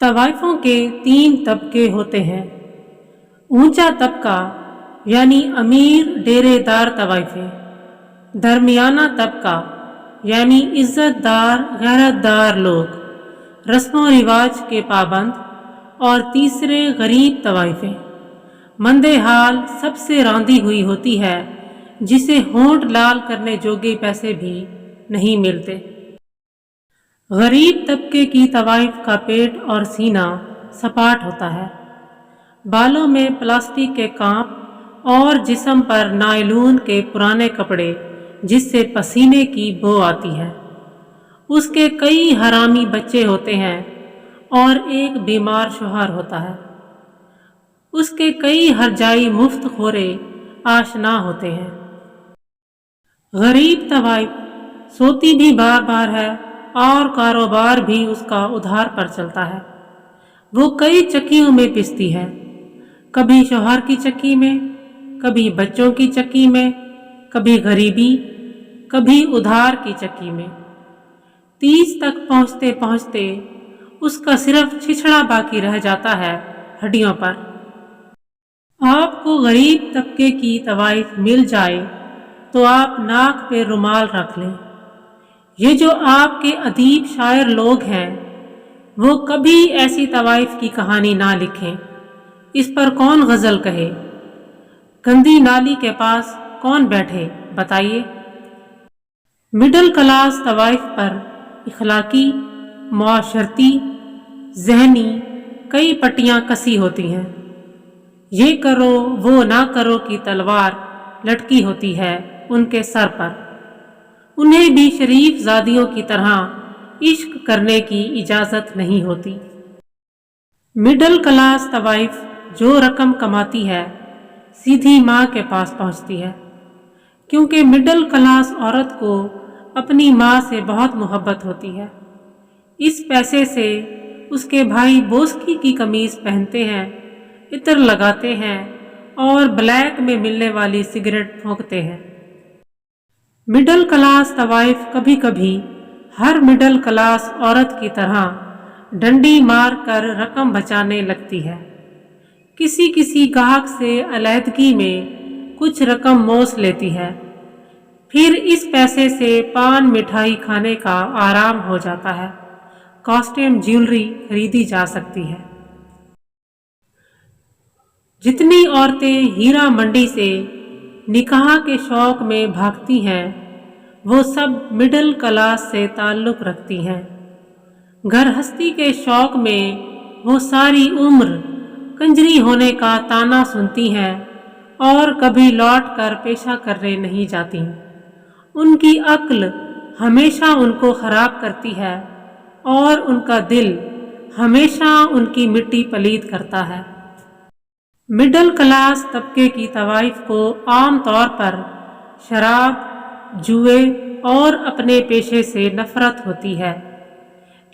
तवाइफों के 3 तबके होते हैं। ऊंचा तबका यानी अमीर डेरेदार तवाइफे, दरमियाना तबका यानी इज्जतदार गैरतदार लोग, रस्मों रिवाज के पाबंद, और तीसरे गरीब तवाइफे। मंदे हाल सबसे रांधी हुई होती है जिसे होंठ लाल करने जोगे पैसे भी नहीं मिलते। गरीब तबके की तवाइफ का पेट और सीना सपाट होता है, बालों में प्लास्टिक के कांप और जिस्म पर नायलून के पुराने कपड़े जिससे पसीने की बो आती है। उसके कई हरामी बच्चे होते हैं और एक बीमार शौहर होता है। उसके कई हरजाई मुफ्त खोरे आशना होते हैं। गरीब तवाइफ सोती भी बार बार है और कारोबार भी उसका उधार पर चलता है। वो कई चक्कियों में पिसती है, कभी शौहर की चक्की में, कभी बच्चों की चक्की में, कभी गरीबी, कभी उधार की चक्की में। 30 तक पहुँचते पहुँचते उसका सिर्फ छिछड़ा बाकी रह जाता है हड्डियों पर। आपको गरीब तबके की तवाइफ मिल जाए तो आप नाक पे रुमाल रख लें। ये जो आपके अदीब शायर लोग हैं वो कभी ऐसी तवाइफ की कहानी ना लिखें। इस पर कौन गज़ल कहे? गंदी नाली के पास कौन बैठे बताइए। मिडिल क्लास तवाइफ पर इखलाकी, मुआशरती, ज़हनी कई पट्टियाँ कसी होती हैं। ये करो वो ना करो की तलवार लटकी होती है उनके सर पर। उन्हें भी शरीफ ज़ादियों की तरह इश्क करने की इजाज़त नहीं होती। मिडिल क्लास तवाइफ जो रकम कमाती है सीधी माँ के पास पहुँचती है, क्योंकि मिडिल क्लास औरत को अपनी माँ से बहुत मोहब्बत होती है। इस पैसे से उसके भाई बोस्की की कमीज़ पहनते हैं, इत्र लगाते हैं और ब्लैक में मिलने वाली सिगरेट फूंकते हैं। मिडिल क्लास तवाइफ कभी कभी हर मिडिल क्लास औरत की तरह डंडी मार कर रकम बचाने लगती है। किसी किसी गाहक से अलहदगी में कुछ रकम मोस लेती है, फिर इस पैसे से पान मिठाई खाने का आराम हो जाता है, कॉस्ट्यूम ज्वेलरी खरीदी जा सकती है। जितनी औरतें हीरा मंडी से निकाह के शौक में भागती हैं वो सब मिडिल क्लास से ताल्लुक़ रखती हैं। गृहस्थी के शौक में वो सारी उम्र कंजरी होने का ताना सुनती हैं और कभी लौट कर पेशा करने नहीं जाती। उनकी अक्ल हमेशा उनको ख़राब करती है और उनका दिल हमेशा उनकी मिट्टी पलीद करता है। मिडिल क्लास तबके की तवाइफ को आम तौर पर शराब, जुए और अपने पेशे से नफरत होती है,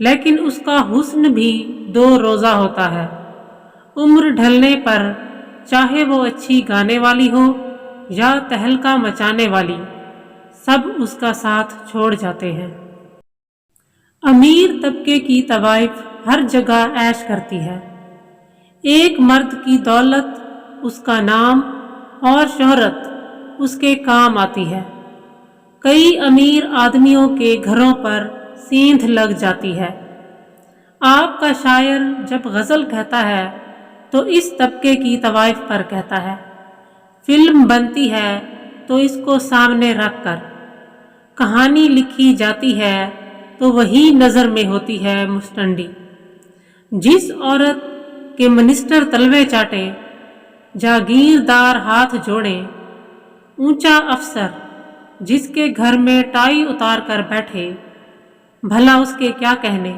लेकिन उसका हुस्न भी 2 रोज़ा होता है। उम्र ढलने पर चाहे वो अच्छी गाने वाली हो या तहलका मचाने वाली, सब उसका साथ छोड़ जाते हैं। अमीर तबके की तवाइफ हर जगह ऐश करती है। एक मर्द की दौलत, उसका नाम और शोहरत उसके काम आती है। कई अमीर आदमियों के घरों पर सींध लग जाती है। आपका शायर जब गज़ल कहता है तो इस तबके की तवाइफ पर कहता है। फिल्म बनती है तो इसको सामने रख कर, कहानी लिखी जाती है तो वही नज़र में होती है मुस्टंडी। जिस औरत के मिनिस्टर तलवे चाटें, जागीरदार हाथ जोड़ें, ऊंचा अफसर जिसके घर में टाई उतार कर बैठे, भला उसके क्या कहने।